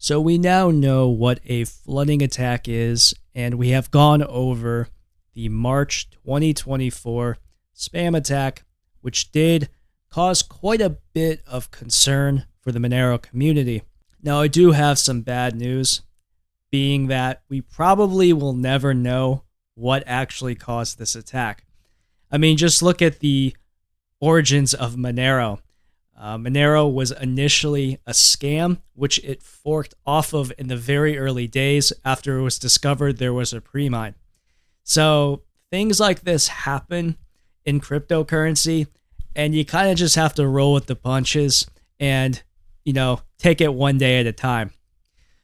So we now know what a flooding attack is, and we have gone over the March 2024 spam attack, which did cause quite a bit of concern for the Monero community. Now, I do have some bad news, being that we probably will never know what actually caused this attack. I mean, just look at the origins of Monero. Monero was initially a scam, which it forked off of in the very early days after it was discovered there was a pre-mine. So things like this happen in cryptocurrency, and you kind of just have to roll with the punches and, take it one day at a time.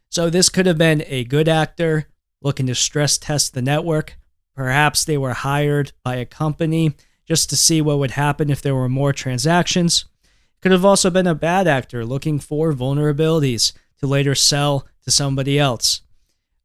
So this could have been a good actor looking to stress test the network. Perhaps they were hired by a company just to see what would happen if there were more transactions. Could have also been a bad actor looking for vulnerabilities to later sell to somebody else.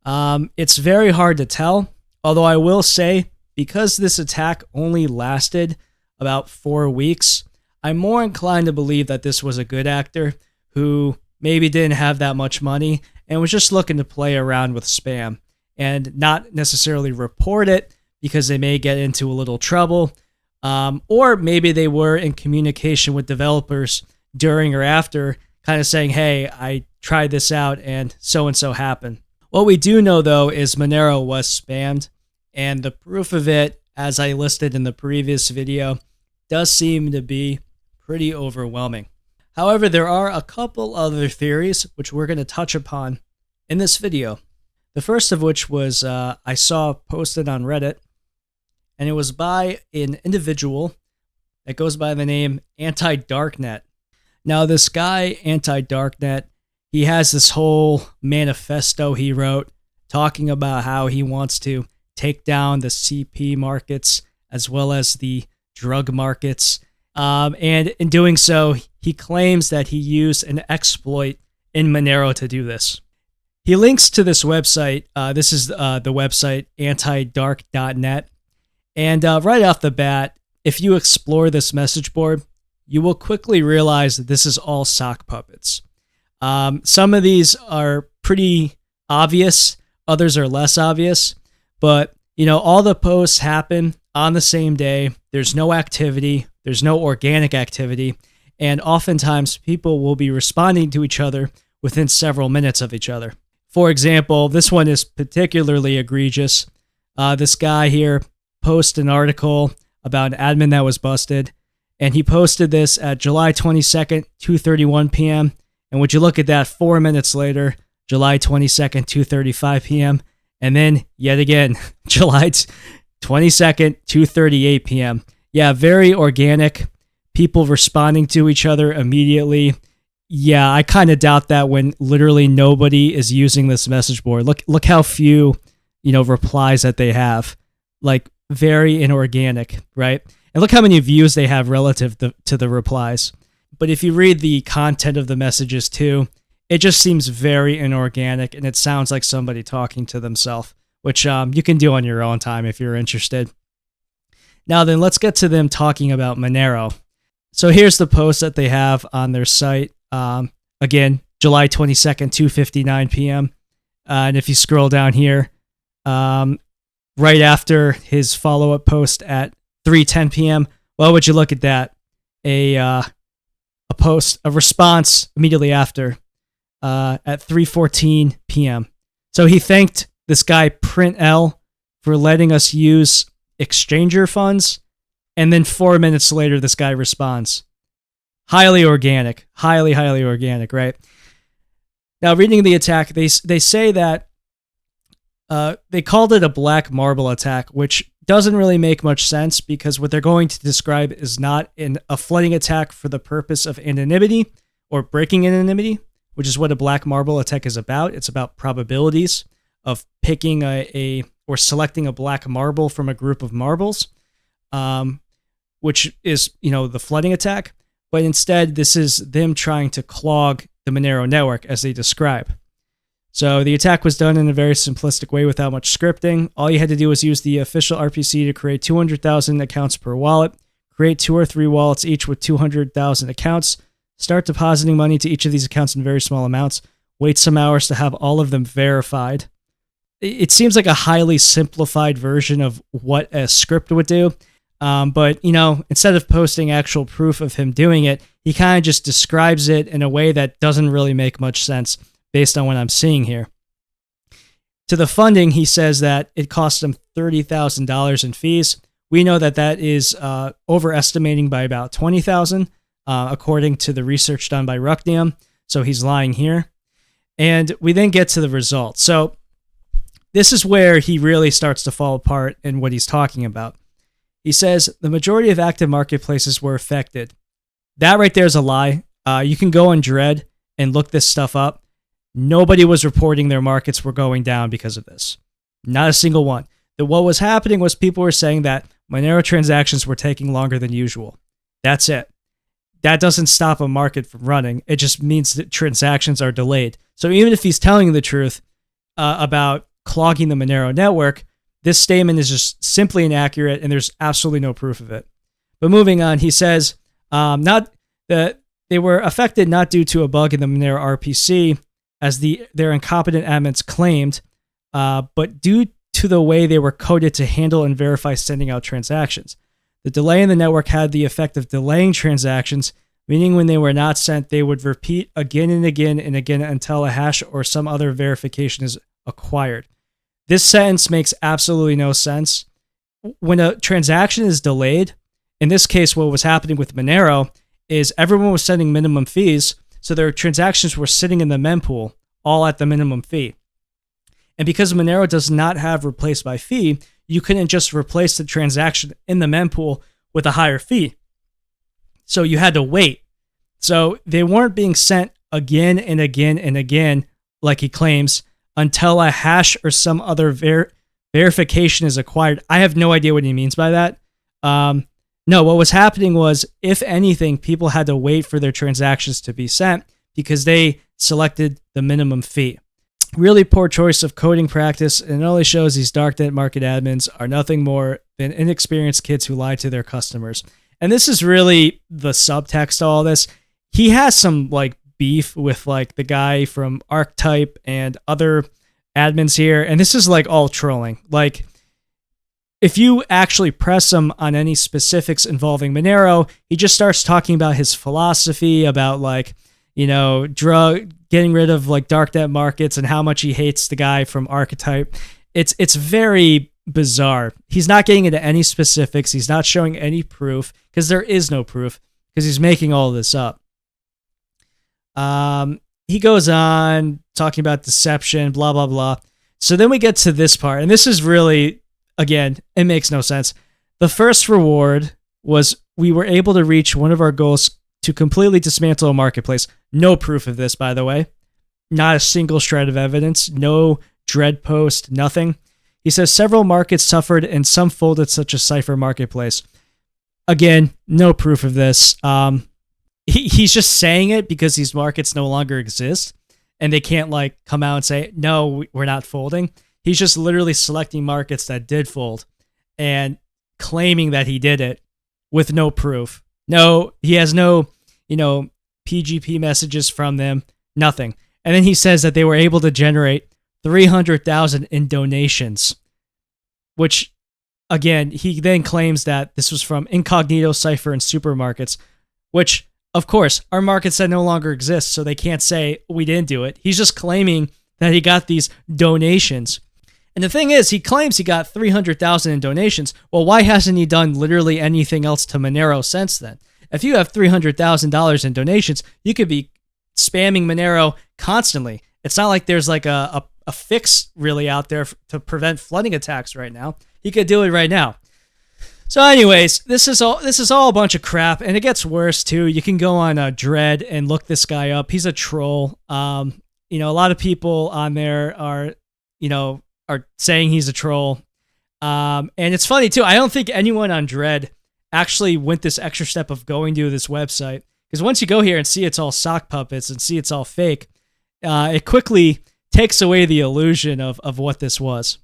It's very hard to tell, although I will say, because this attack only lasted about 4 weeks, I'm more inclined to believe that this was a good actor who maybe didn't have that much money and was just looking to play around with spam and not necessarily report it because they may get into a little trouble. Or maybe they were in communication with developers during or after, kind of saying, hey, I tried this out and so happened. What we do know, though, is Monero was spammed, and the proof of it, as I listed in the previous video, does seem to be pretty overwhelming. However, there are a couple other theories which we're going to touch upon in this video. The first of which was I saw posted on Reddit, and it was by an individual that goes by the name Anti-Darknet. Now, this guy, Anti-Darknet, he has this whole manifesto he wrote talking about how he wants to take down the CP markets as well as the drug markets. And in doing so, he claims that he used an exploit in Monero to do this. He links to this website. This is the website antidark.net. And right off the bat, if you explore this message board, you will quickly realize that this is all sock puppets. Some of these are pretty obvious, others are less obvious, but all the posts happen on the same day. There's no activity, there's no organic activity, and oftentimes people will be responding to each other within several minutes of each other. For example, this one is particularly egregious. This guy here posted an article about an admin that was busted, and he posted this at July 22nd, 2:31 p.m. And would you look at that, 4 minutes later, July 22nd, 2:35 p.m. And then yet again, July 22nd, 2:38 p.m. Yeah, very organic. People responding to each other immediately. Yeah, I kind of doubt that when literally nobody is using this message board. Look how few, replies that they have. Like, very inorganic, right? And look how many views they have relative to the replies. But if you read the content of the messages too, it just seems very inorganic, and it sounds like somebody talking to themselves, which you can do on your own time if you're interested. Now then, let's get to them talking about Monero. So here's the post that they have on their site. Again, July 22nd, 2:59 p.m. And if you scroll down here, right after his follow-up post at 3:10 p.m., well, would you look at that? A response immediately after at 3:14 p.m. So he thanked this guy Print L for letting us use exchanger funds, and then 4 minutes later, this guy responds. Highly organic, highly organic, right? Now, reading the attack, they say that they called it a black marble attack, which doesn't really make much sense because what they're going to describe is not a flooding attack for the purpose of anonymity or breaking anonymity, which is what a black marble attack is about. It's about probabilities of picking or selecting a black marble from a group of marbles, which is, the flooding attack. But instead, this is them trying to clog the Monero network, as they describe. So the attack was done in a very simplistic way without much scripting. All you had to do was use the official RPC to create 200,000 accounts per wallet, create 2 or 3 wallets each with 200,000 accounts, start depositing money to each of these accounts in very small amounts. wait some hours to have all of them verified. It seems like a highly simplified version of what a script would do. But, instead of posting actual proof of him doing it, he kind of just describes it in a way that doesn't really make much sense based on what I'm seeing here. To the funding, he says that it cost him $30,000 in fees. We know that that is overestimating by about $20,000, according to the research done by Rucknium. So he's lying here. And we then get to the results. So this is where he really starts to fall apart in what he's talking about. He says the majority of active marketplaces were affected. That right there is a lie. You can go on Dread and look this stuff up. Nobody was reporting their markets were going down because of this. Not a single one. What was happening was people were saying that Monero transactions were taking longer than usual. That's it. That doesn't stop a market from running. It just means that transactions are delayed. So even if he's telling the truth about clogging the Monero network, this statement is just simply inaccurate, and there's absolutely no proof of it. But moving on, he says not that they were affected not due to a bug in the Monero RPC, as their incompetent admins claimed, but due to the way they were coded to handle and verify sending out transactions. The delay in the network had the effect of delaying transactions, meaning when they were not sent, they would repeat again and again and again until a hash or some other verification is acquired. This sentence makes absolutely no sense. When a transaction is delayed, in this case, what was happening with Monero is everyone was sending minimum fees, so their transactions were sitting in the mempool, all at the minimum fee. And because Monero does not have replace by fee, you couldn't just replace the transaction in the mempool with a higher fee. So you had to wait. So they weren't being sent again and again and again, like he claims, until a hash or some other verification is acquired. I have no idea what he means by that. No, what was happening was, if anything, people had to wait for their transactions to be sent because they selected the minimum fee. Really poor choice of coding practice, and it only shows these darknet market admins are nothing more than inexperienced kids who lie to their customers. And this is really the subtext to all this. He has some beef with the guy from Archetype and other admins here, and this is all trolling. If you actually press him on any specifics involving Monero, he just starts talking about his philosophy about getting rid of darknet markets and how much he hates the guy from Archetype. It's very bizarre. He's not getting into any specifics. He's not showing any proof because there is no proof because he's making all this up. He goes on talking about deception, blah, blah, blah. So then we get to this part, and this is really, again, it makes no sense. The first reward was we were able to reach one of our goals to completely dismantle a marketplace. No proof of this, by the way. Not a single shred of evidence. No Dread post, nothing. He says several markets suffered and some folded, such as Cypher Marketplace. Again, no proof of this. He's just saying it because these markets no longer exist and they can't come out and say, no, we're not folding. He's just literally selecting markets that did fold and claiming that he did it with no proof. No, he has no, PGP messages from them, nothing. And then he says that they were able to generate 300,000 in donations, which, again, he then claims that this was from Incognito, Cypher, and Supermarkets, which, of course, are markets that no longer exist, so they can't say we didn't do it. He's just claiming that he got these donations. And the thing is, he claims he got 300,000 in donations. Well, why hasn't he done literally anything else to Monero since then? If you have $300,000 in donations, you could be spamming Monero constantly. It's not like there's a fix really out there to prevent flooding attacks right now. He could do it right now. So anyways, this is all a bunch of crap, and it gets worse too. You can go on Dread and look this guy up. He's a troll. A lot of people on there are saying he's a troll. And it's funny too. I don't think anyone on Dread actually went this extra step of going to this website, because once you go here and see it's all sock puppets and see it's all fake, it quickly takes away the illusion of what this was.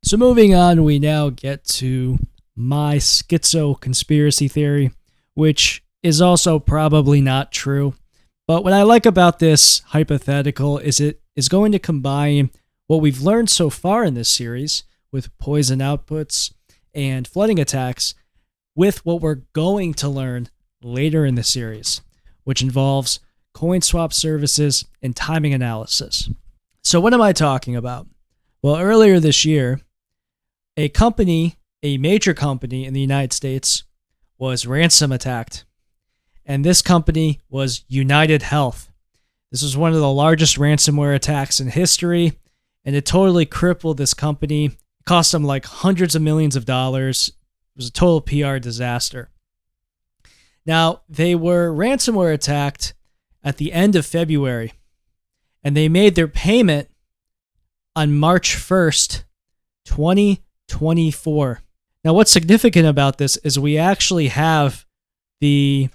So moving on, we now get to my schizo conspiracy theory, which is also probably not true, But what I like about this hypothetical is it is going to combine what we've learned so far in this series with poison outputs and flooding attacks with what we're going to learn later in the series, which involves coin swap services and timing analysis. So what am I talking about? Well, earlier this year, a major company in the United States, was ransom attacked. And this company was United Health. This was one of the largest ransomware attacks in history, and it totally crippled this company. It cost them like hundreds of millions of dollars. It was a total PR disaster. Now, they were ransomware attacked at the end of February, and they made their payment on March 1st, 2024. Now, what's significant about this is we actually have the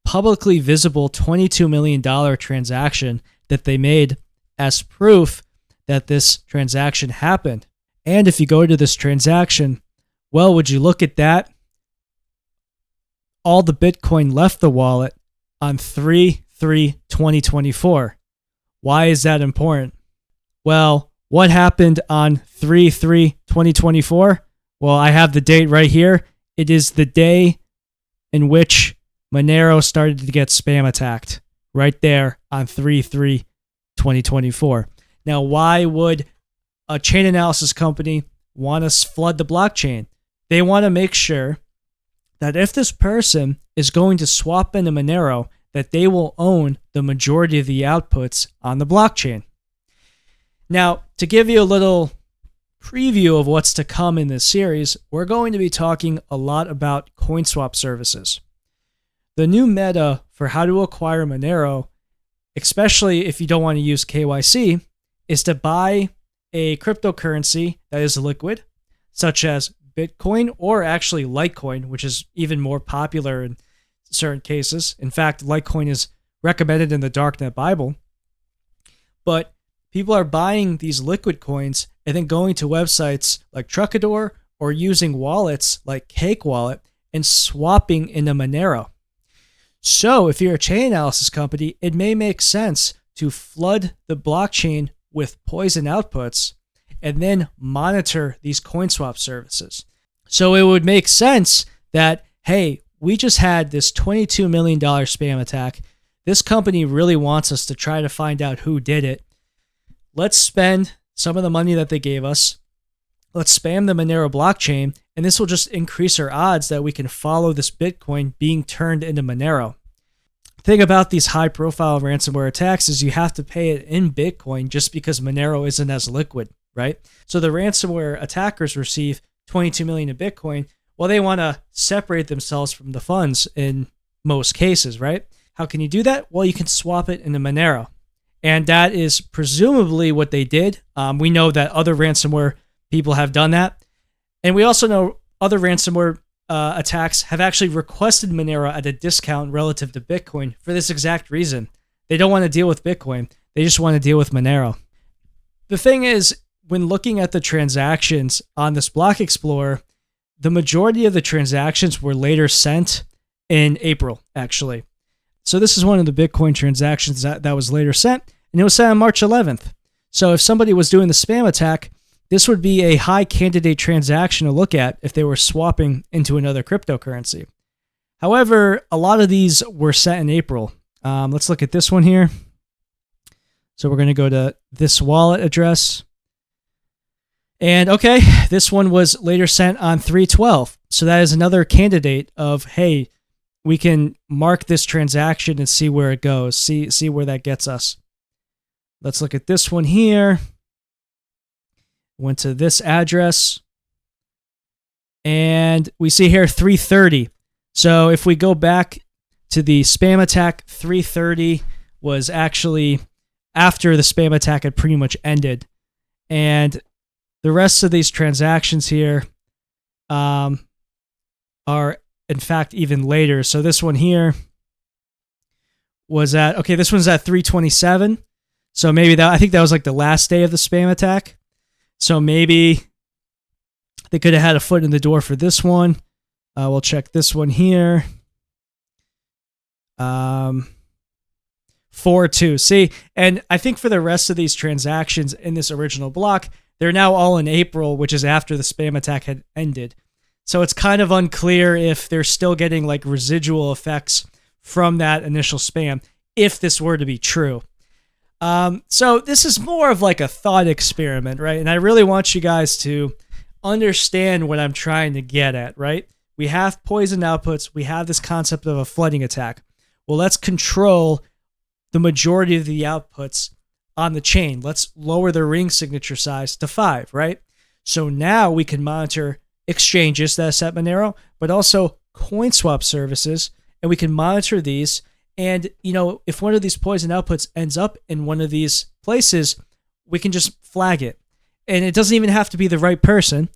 publicly visible $22 million transaction that they made as proof that this transaction happened. And if you go to this transaction, well, would you look at that? All the Bitcoin left the wallet on 3/3/2024. Why is that important? Well, what happened on 3/3/2024? Well, I have the date right here. It is the day in which Monero started to get spam attacked, right there on 3/3/2024. Now, why would a chain analysis company want to flood the blockchain? They want to make sure that if this person is going to swap into Monero, that they will own the majority of the outputs on the blockchain. Now, to give you a little preview of what's to come in this series, we're going to be talking a lot about coin swap services. The new meta for how to acquire Monero, especially if you don't want to use KYC, is to buy a cryptocurrency that is liquid, such as Bitcoin or actually Litecoin, which is even more popular in certain cases. In fact, Litecoin is recommended in the Darknet Bible. But people are buying these liquid coins and then going to websites like Truckador or using wallets like Cake Wallet and swapping into Monero. So if you're a chain analysis company, it may make sense to flood the blockchain with poison outputs and then monitor these coin swap services. So it would make sense that, hey, we just had this $22 million spam attack. This company really wants us to try to find out who did it. Let's spend some of the money that they gave us. Let's spam the Monero blockchain, and this will just increase our odds that we can follow this Bitcoin being turned into Monero. The thing about these high-profile ransomware attacks is you have to pay it in Bitcoin just because Monero isn't as liquid, right? So the ransomware attackers receive 22 million in Bitcoin. Well, they want to separate themselves from the funds in most cases, right? How can you do that? Well, you can swap it into Monero. And that is presumably what they did. We know that other ransomware people have done that. And we also know other ransomware attacks have actually requested Monero at a discount relative to Bitcoin for this exact reason. They don't want to deal with Bitcoin. They just want to deal with Monero. The thing is, when looking at the transactions on this block explorer, the majority of the transactions were later sent in April, actually. So this is one of the Bitcoin transactions that was later sent, and it was sent on March 11th. So if somebody was doing the spam attack, this would be a high candidate transaction to look at if they were swapping into another cryptocurrency. However, a lot of these were sent in April. Let's look at this one here. So we're going to go to this wallet address. And okay, this one was later sent on 3/12. So that is another candidate of, hey, we can mark this transaction and see where it goes, see where that gets us. Let's look at this one here. Went to this address. And we see here 3:30. So if we go back to the spam attack, 3:30 was actually after the spam attack had pretty much ended. And the rest of these transactions here are, in fact, even later. So this one here was at, okay, this one's at 3:27. So maybe I think that was like the last day of the spam attack. So maybe they could have had a foot in the door for this one. We'll check this one here. 4-2. See, and I think for the rest of these transactions in this original block, they're now all in April, which is after the spam attack had ended. So it's kind of unclear if they're still getting like residual effects from that initial spam, if this were to be true. So this is more of like a thought experiment, right? And I really want you guys to understand what I'm trying to get at, right? We have poisoned outputs. We have this concept of a flooding attack. Well, let's control the majority of the outputs on the chain. Let's lower the ring signature size to 5, right? So now we can monitor exchanges that accept Monero, but also coin swap services, and we can monitor these. And, you know, if one of these poison outputs ends up in one of these places, we can just flag it. And it doesn't even have to be the right person,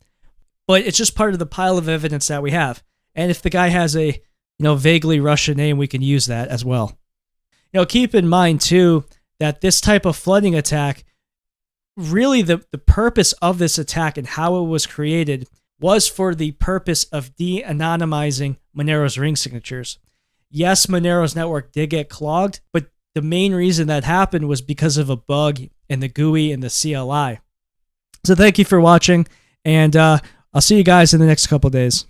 but it's just part of the pile of evidence that we have. And if the guy has a, vaguely Russian name, we can use that as well. Keep in mind, too, that this type of flooding attack, really the purpose of this attack and how it was created was for the purpose of de-anonymizing Monero's ring signatures. Yes, Monero's network did get clogged, but the main reason that happened was because of a bug in the GUI and the CLI. So thank you for watching, and I'll see you guys in the next couple days.